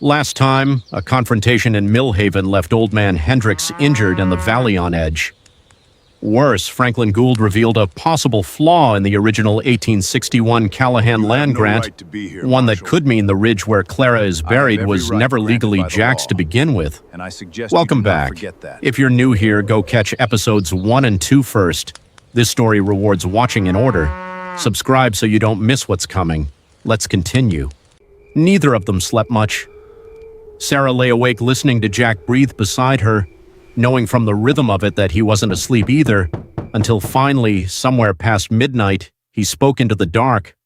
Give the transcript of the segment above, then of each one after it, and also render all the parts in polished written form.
Last time, a confrontation in Millhaven left old man Hendricks injured and the valley on edge. Worse, Franklin Gould revealed a possible flaw in the original 1861 Callahan land grant, one that could mean the ridge where Clara is buried was never legally Jack's to begin with. Welcome back. If you're new here, go catch episodes 1 and 2 first. This story rewards watching in order. Subscribe so you don't miss what's coming. Let's continue. Neither of them slept much. Sarah lay awake listening to Jack breathe beside her, knowing from the rhythm of it that he wasn't asleep either, until finally, somewhere past midnight, he spoke into the dark.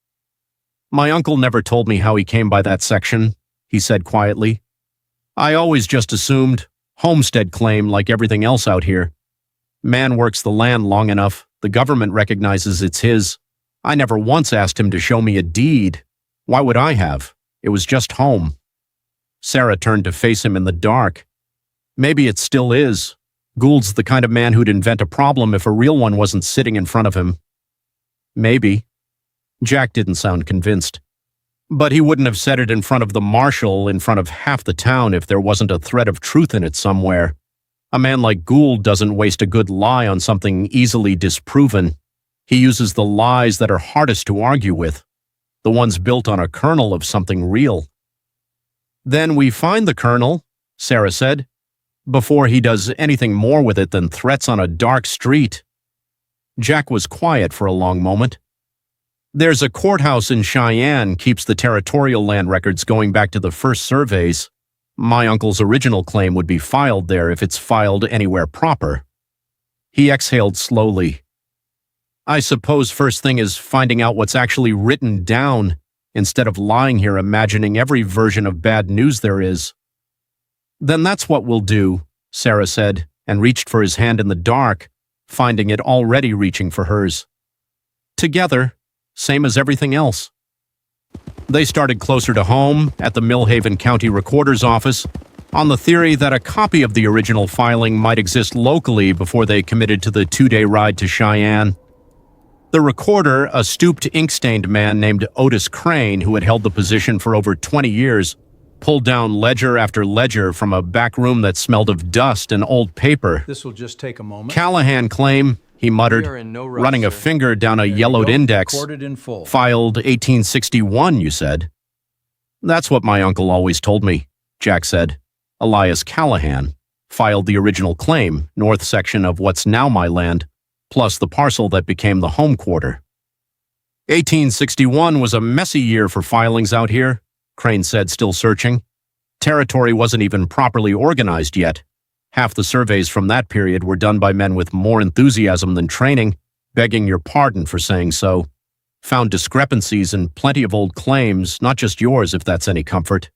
"My uncle never told me how he came by that section," he said quietly. "I always just assumed homestead claim like everything else out here. Man works the land long enough, the government recognizes it's his. I never once asked him to show me a deed. Why would I have? It was just home." Sarah turned to face him in the dark. Maybe it still is. Gould's the kind of man who'd invent a problem if a real one wasn't sitting in front of him. Maybe. Jack didn't sound convinced. But he wouldn't have said it in front of the marshal, in front of half the town, if there wasn't a thread of truth in it somewhere. A man like Gould doesn't waste a good lie on something easily disproven. He uses the lies that are hardest to argue with, the ones built on a kernel of something real. "Then we find the kernel," Sarah said, "before he does anything more with it than threats on a dark street." Jack was quiet for a long moment. "There's a courthouse in Cheyenne keeps the territorial land records going back to the first surveys. My uncle's original claim would be filed there if it's filed anywhere proper." He exhaled slowly. "I suppose first thing is finding out what's actually written down, instead of lying here imagining every version of bad news there is." "Then that's what we'll do," Sarah said, and reached for his hand in the dark, finding it already reaching for hers. Together, same as everything else. They started closer to home, at the Millhaven County Recorder's office, on the theory that a copy of the original filing might exist locally before they committed to the 2-day ride to Cheyenne. The recorder, a stooped, ink-stained man named Otis Crane, who had held the position for over 20 years, pulled down ledger after ledger from a back room that smelled of dust and old paper. "This will just take a moment." "Callahan claim," he muttered, running a finger down a yellowed index. "Recorded in full." "Filed 1861, you said?" "That's what my uncle always told me," Jack said. "Elias Callahan filed the original claim, north section of what's now my land, plus the parcel that became the home quarter." 1861 was a messy year for filings out here, Crane said, still searching. Territory wasn't even properly organized yet. Half the surveys from that period were done by men with more enthusiasm than training, begging your pardon for saying so. Found discrepancies and plenty of old claims, not just yours if that's any comfort.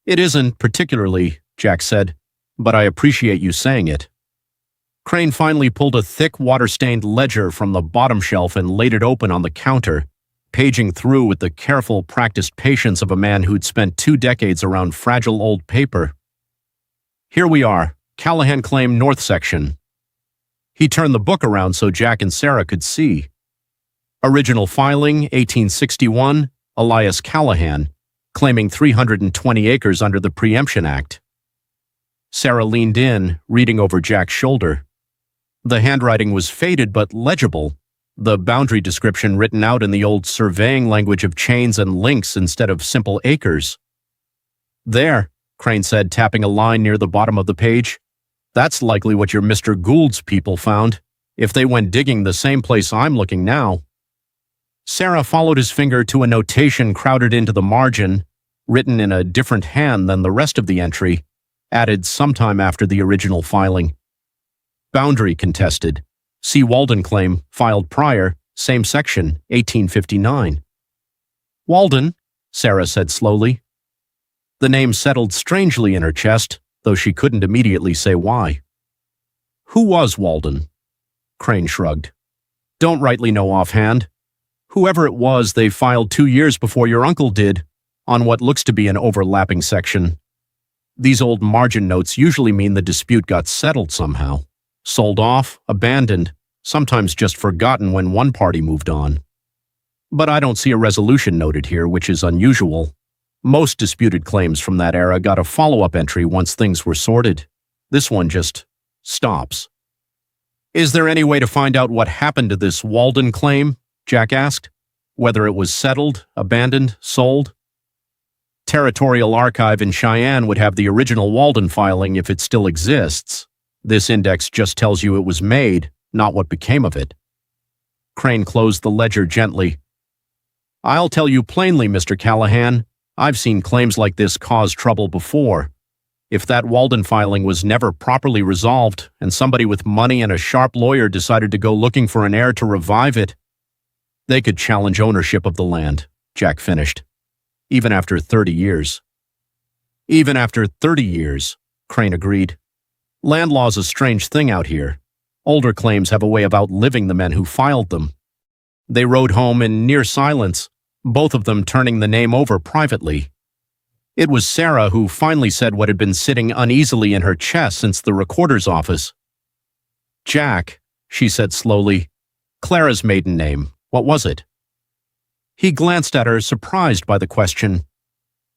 "It isn't particularly," Jack said, "but I appreciate you saying it." Crane finally pulled a thick, water-stained ledger from the bottom shelf and laid it open on the counter, paging through with the careful, practiced patience of a man who'd spent 2 decades around fragile old paper. "Here we are, Callahan Claim North Section." He turned the book around so Jack and Sarah could see. Original filing, 1861, Elias Callahan, claiming 320 acres under the Preemption Act. Sarah leaned in, reading over Jack's shoulder. The handwriting was faded but legible, the boundary description written out in the old surveying language of chains and links instead of simple acres. "There," Crane said, tapping a line near the bottom of the page. "That's likely what your Mr. Gould's people found, if they went digging the same place I'm looking now." Sarah followed his finger to a notation crowded into the margin, written in a different hand than the rest of the entry, added sometime after the original filing. "Boundary contested. C. Walden claim, filed prior, same section, 1859. "Walden," Sarah said slowly. The name settled strangely in her chest, though she couldn't immediately say why. "Who was Walden?" Crane shrugged. "Don't rightly know offhand. Whoever it was, they filed 2 years before your uncle did, on what looks to be an overlapping section. These old margin notes usually mean the dispute got settled somehow. Sold off, abandoned, sometimes just forgotten when one party moved on. But I don't see a resolution noted here, which is unusual. Most disputed claims from that era got a follow-up entry once things were sorted. This one just stops. Is there any way to find out what happened to this Walden claim? Jack asked. Whether it was settled, abandoned, sold? Territorial Archive in Cheyenne would have the original Walden filing if it still exists. This index just tells you it was made, not what became of it. Crane closed the ledger gently. I'll tell you plainly, Mr. Callahan, I've seen claims like this cause trouble before. If that Walden filing was never properly resolved, and somebody with money and a sharp lawyer decided to go looking for an heir to revive it, they could challenge ownership of the land, Jack finished. Even after 30 years. Even after 30 years, Crane agreed. Land law's a strange thing out here. Older claims have a way of outliving the men who filed them. They rode home in near silence, both of them turning the name over privately. It was Sarah who finally said what had been sitting uneasily in her chest since the recorder's office. Jack, she said slowly, Clara's maiden name, what was it? He glanced at her, surprised by the question.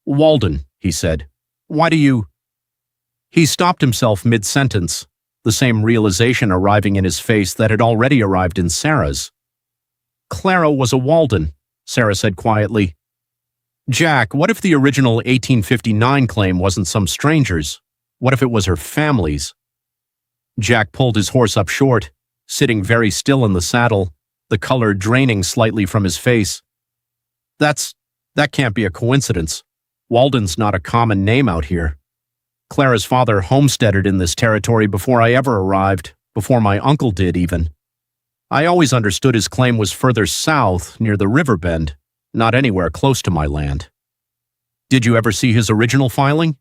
Walden, he said. Why do you… He stopped himself mid-sentence, the same realization arriving in his face that had already arrived in Sarah's. Clara was a Walden, Sarah said quietly. Jack, what if the original 1859 claim wasn't some stranger's? What if it was her family's? Jack pulled his horse up short, sitting very still in the saddle, the color draining slightly from his face. That can't be a coincidence. Walden's not a common name out here. Clara's father homesteaded in this territory before I ever arrived, before my uncle did even. I always understood his claim was further south, near the river bend, not anywhere close to my land. Did you ever see his original filing?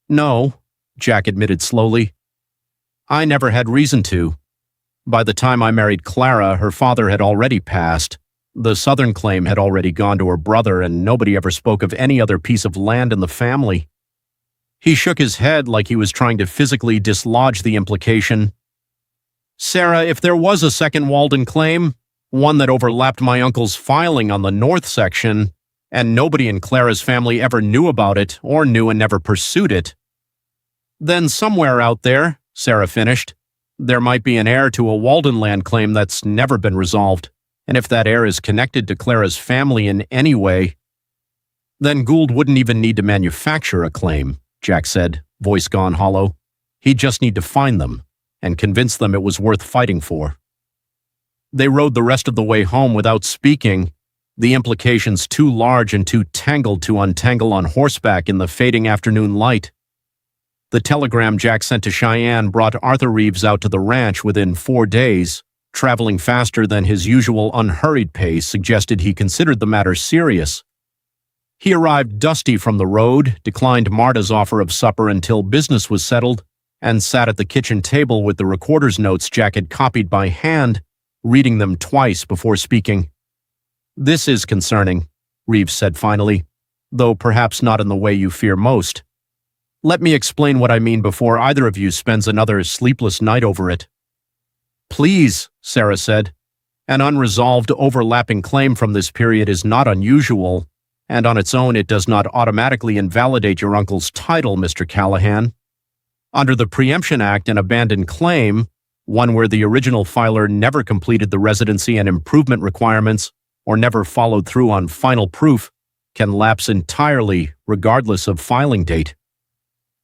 No, Jack admitted slowly. I never had reason to. By the time I married Clara, her father had already passed. The southern claim had already gone to her brother, and nobody ever spoke of any other piece of land in the family. He shook his head like he was trying to physically dislodge the implication. Sarah, if there was a second Walden claim, one that overlapped my uncle's filing on the north section, and nobody in Clara's family ever knew about it or knew and never pursued it, then somewhere out there, Sarah finished, there might be an heir to a Walden land claim that's never been resolved. And if that heir is connected to Clara's family in any way, then Gould wouldn't even need to manufacture a claim, Jack said, voice gone hollow. He'd just need to find them and convince them it was worth fighting for. They rode the rest of the way home without speaking, the implications too large and too tangled to untangle on horseback in the fading afternoon light. The telegram Jack sent to Cheyenne brought Arthur Reeves out to the ranch within 4 days. Traveling faster than his usual unhurried pace suggested he considered the matter serious. He arrived dusty from the road, declined Marta's offer of supper until business was settled, and sat at the kitchen table with the recorder's notes Jack had copied by hand, reading them twice before speaking. This is concerning, Reeves said finally, though perhaps not in the way you fear most. Let me explain what I mean before either of you spends another sleepless night over it. Please, Sarah said. An unresolved overlapping claim from this period is not unusual, and on its own it does not automatically invalidate your uncle's title, Mr. Callahan. Under the Preemption Act, an abandoned claim, one where the original filer never completed the residency and improvement requirements or never followed through on final proof, can lapse entirely regardless of filing date.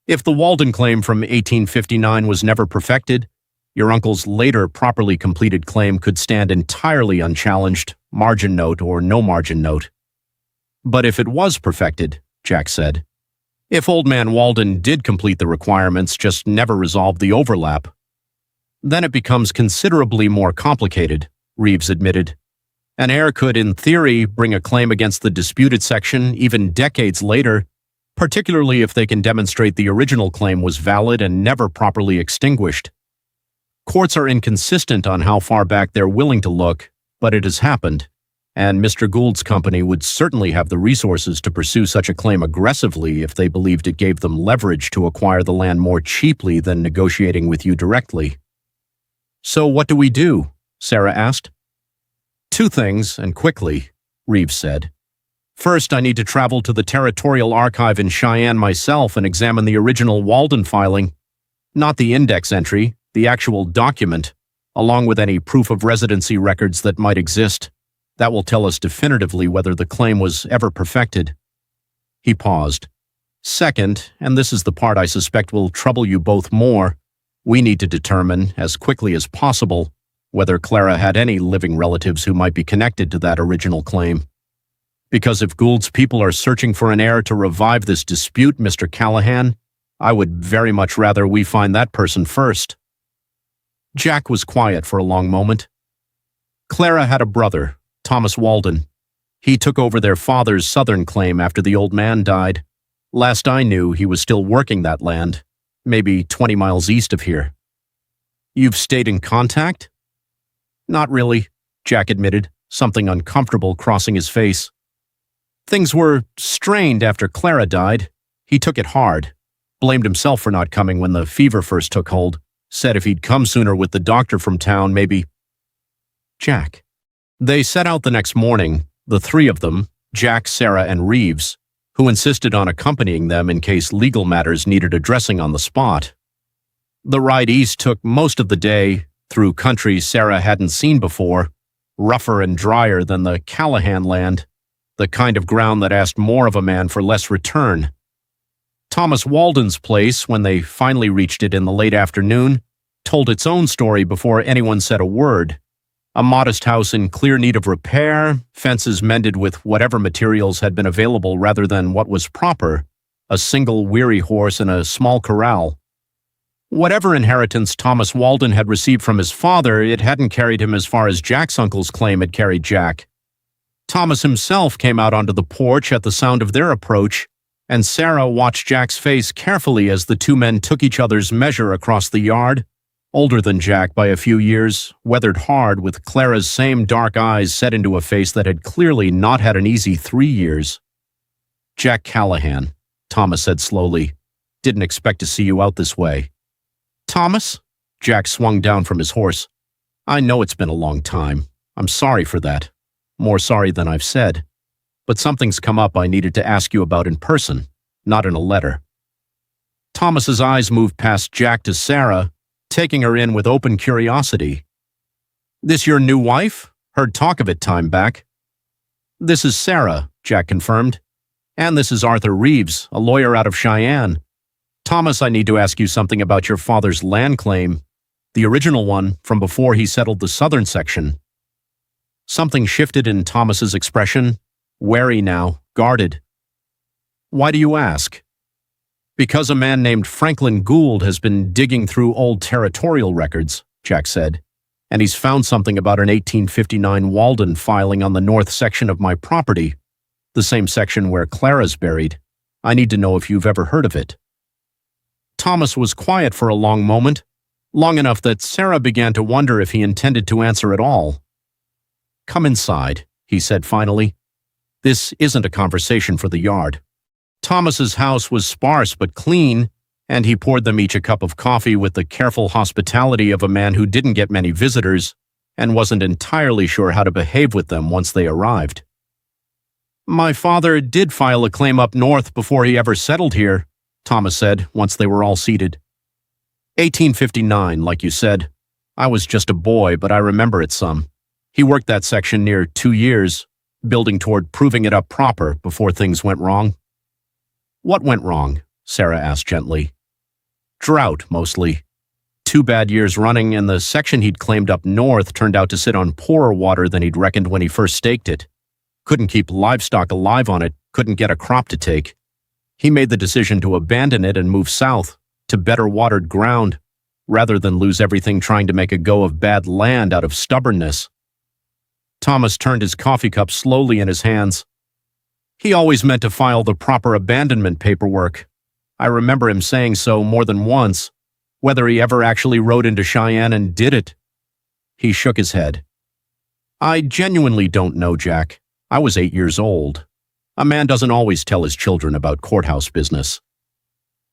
If the Walden claim from 1859 was never perfected, your uncle's later properly completed claim could stand entirely unchallenged, margin note or no margin note. But if it was perfected, Jack said, if Old Man Walden did complete the requirements, just never resolved the overlap, then it becomes considerably more complicated, Reeves admitted. An heir could, in theory, bring a claim against the disputed section even decades later, particularly if they can demonstrate the original claim was valid and never properly extinguished. Courts are inconsistent on how far back they're willing to look, but it has happened, and Mr. Gould's company would certainly have the resources to pursue such a claim aggressively if they believed it gave them leverage to acquire the land more cheaply than negotiating with you directly. So what do we do? Sarah asked. 2 things, and quickly, Reeves said. First, I need to travel to the Territorial Archive in Cheyenne myself and examine the original Walden filing, not the index entry, the actual document, along with any proof of residency records that might exist. That will tell us definitively whether the claim was ever perfected. He paused. Second, and this is the part I suspect will trouble you both more, we need to determine, as quickly as possible, whether Clara had any living relatives who might be connected to that original claim. Because if Gould's people are searching for an heir to revive this dispute, Mr. Callahan, I would very much rather we find that person first. Jack was quiet for a long moment. Clara had a brother, Thomas Walden. He took over their father's southern claim after the old man died. Last I knew, he was still working that land, maybe 20 miles east of here. You've stayed in contact? Not really, Jack admitted, something uncomfortable crossing his face. Things were strained after Clara died. He took it hard, blamed himself for not coming when the fever first took hold, said if he'd come sooner with the doctor from town, maybe. Jack. They set out the next morning, the three of them, Jack, Sarah, and Reeves, who insisted on accompanying them in case legal matters needed addressing on the spot. The ride east took most of the day, through country Sarah hadn't seen before, rougher and drier than the Callahan land, the kind of ground that asked more of a man for less return. Thomas Walden's place, when they finally reached it in the late afternoon, told its own story before anyone said a word. A modest house in clear need of repair, fences mended with whatever materials had been available rather than what was proper, a single weary horse in a small corral. Whatever inheritance Thomas Walden had received from his father, it hadn't carried him as far as Jack's uncle's claim had carried Jack. Thomas himself came out onto the porch at the sound of their approach, and Sarah watched Jack's face carefully as the two men took each other's measure across the yard, older than Jack by a few years, weathered hard with Clara's same dark eyes set into a face that had clearly not had an easy 3 years. Jack Callahan, Thomas said slowly, didn't expect to see you out this way. Thomas? Jack swung down from his horse. I know it's been a long time. I'm sorry for that. More sorry than I've said. But something's come up I needed to ask you about in person, not in a letter. Thomas's eyes moved past Jack to Sarah, taking her in with open curiosity. This your new wife? Heard talk of it time back. This is Sarah, Jack confirmed. And this is Arthur Reeves, a lawyer out of Cheyenne. Thomas, I need to ask you something about your father's land claim, the original one from before he settled the southern section. Something shifted in Thomas's expression, wary now, guarded. Why do you ask? Because a man named Franklin Gould has been digging through old territorial records, Jack said, and he's found something about an 1859 Walden filing on the north section of my property, the same section where Clara's buried. I need to know if you've ever heard of it. Thomas was quiet for a long moment, long enough that Sarah began to wonder if he intended to answer at all. Come inside, he said finally. This isn't a conversation for the yard. Thomas's house was sparse but clean, and he poured them each a cup of coffee with the careful hospitality of a man who didn't get many visitors and wasn't entirely sure how to behave with them once they arrived. My father did file a claim up north before he ever settled here, Thomas said once they were all seated. 1859, like you said. I was just a boy, but I remember it some. He worked that section near 2 years, building toward proving it up proper before things went wrong. What went wrong? Sarah asked gently. Drought, mostly. 2 bad years running, and the section he'd claimed up north turned out to sit on poorer water than he'd reckoned when he first staked it. Couldn't keep livestock alive on it, couldn't get a crop to take. He made the decision to abandon it and move south, to better watered ground, rather than lose everything trying to make a go of bad land out of stubbornness. Thomas turned his coffee cup slowly in his hands. He always meant to file the proper abandonment paperwork. I remember him saying so more than once. Whether he ever actually rode into Cheyenne and did it. He shook his head. I genuinely don't know, Jack. I was 8 years old. A man doesn't always tell his children about courthouse business.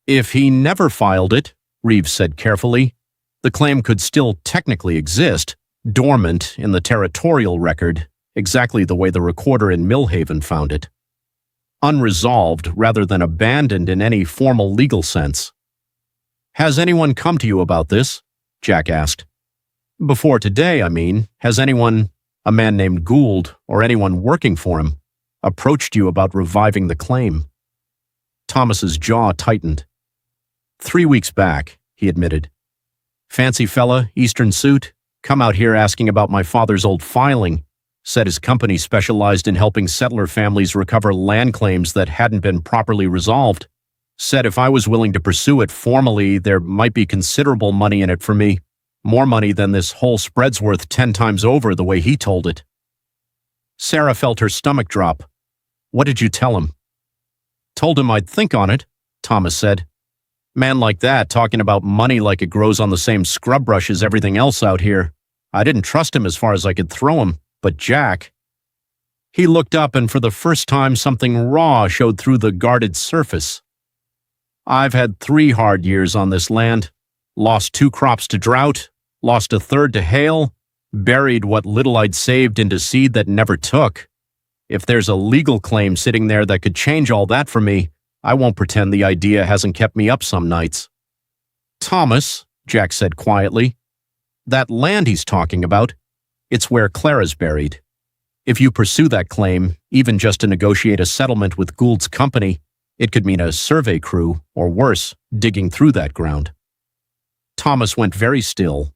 If he never filed it, Reeves said carefully, the claim could still technically exist, dormant in the territorial record, exactly the way the recorder in Millhaven found it. unresolved rather than abandoned in any formal legal sense. "Has anyone come to you about this?" Jack asked. "Before today, I mean. Has anyone, a man named Gould, or anyone working for him, approached you about reviving the claim?" Thomas's jaw tightened. "3 weeks back," he admitted. "Fancy fella, Eastern suit, come out here asking about my father's old filing. Said his company specialized in helping settler families recover land claims that hadn't been properly resolved. Said if I was willing to pursue it formally, there might be considerable money in it for me. More money than this whole spread's worth 10 times over, the way he told it." Sarah felt her stomach drop. "What did you tell him?" "Told him I'd think on it," Thomas said. "Man like that talking about money like it grows on the same scrub brush as everything else out here. I didn't trust him as far as I could throw him, but Jack—" He looked up, and for the first time something raw showed through the guarded surface. "I've had 3 hard years on this land. Lost 2 crops to drought, lost a third to hail, buried what little I'd saved into seed that never took. If there's a legal claim sitting there that could change all that for me, I won't pretend the idea hasn't kept me up some nights." "Thomas," Jack said quietly, "that land he's talking about, it's where Clara's buried. If you pursue that claim, even just to negotiate a settlement with Gould's company, it could mean a survey crew, or worse, digging through that ground." Thomas went very still.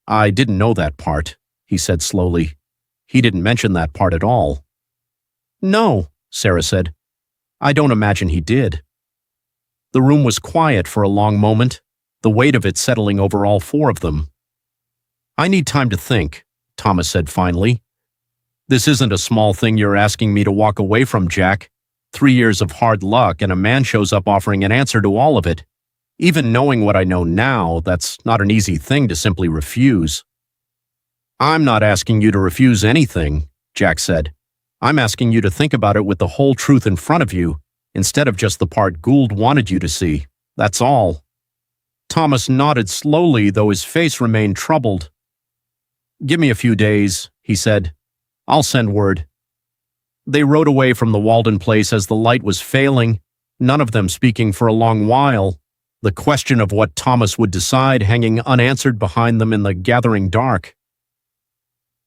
"I didn't know that part," he said slowly. "He didn't mention that part at all." "No," Sarah said. "I don't imagine he did." The room was quiet for a long moment, the weight of it settling over all 4 of them. "I need time to think," Thomas said finally. "This isn't a small thing you're asking me to walk away from, Jack. 3 years of hard luck, and a man shows up offering an answer to all of it. Even knowing what I know now, that's not an easy thing to simply refuse." "I'm not asking you to refuse anything," Jack said. "I'm asking you to think about it with the whole truth in front of you, instead of just the part Gould wanted you to see. That's all." Thomas nodded slowly, though his face remained troubled. "Give me a few days," he said. "I'll send word." They rode away from the Walden place as the light was failing, none of them speaking for a long while, the question of what Thomas would decide hanging unanswered behind them in the gathering dark.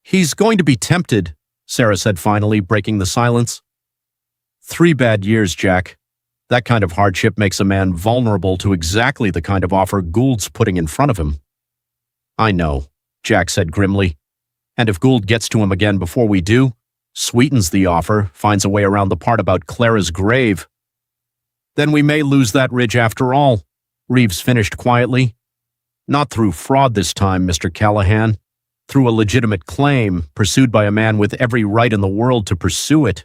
"He's going to be tempted," Sarah said finally, breaking the silence. 3 bad years, Jack. That kind of hardship makes a man vulnerable to exactly the kind of offer Gould's putting in front of him." "I know," Jack said grimly. "And if Gould gets to him again before we do, sweetens the offer, finds a way around the part about Clara's grave, then we may lose that ridge after all," Reeves finished quietly. "Not through fraud this time, Mr. Callahan. Through a legitimate claim, pursued by a man with every right in the world to pursue it."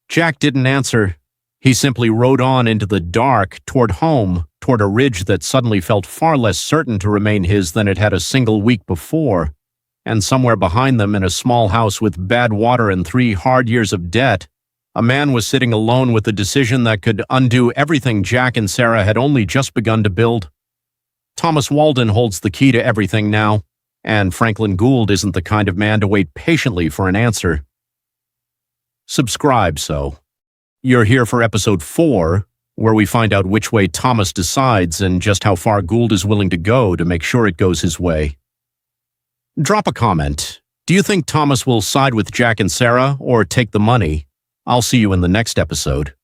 Jack didn't answer. He simply rode on into the dark, toward home, toward a ridge that suddenly felt far less certain to remain his than it had a single week before. And somewhere behind them, in a small house with bad water and 3 hard years of debt, a man was sitting alone with a decision that could undo everything Jack and Sarah had only just begun to build. Thomas Walden holds the key to everything now, and Franklin Gould isn't the kind of man to wait patiently for an answer. Subscribe so. You're here for episode 4, where we find out which way Thomas decides and just how far Gould is willing to go to make sure it goes his way. Drop a comment. Do you think Thomas will side with Jack and Sarah or take the money? I'll see you in the next episode.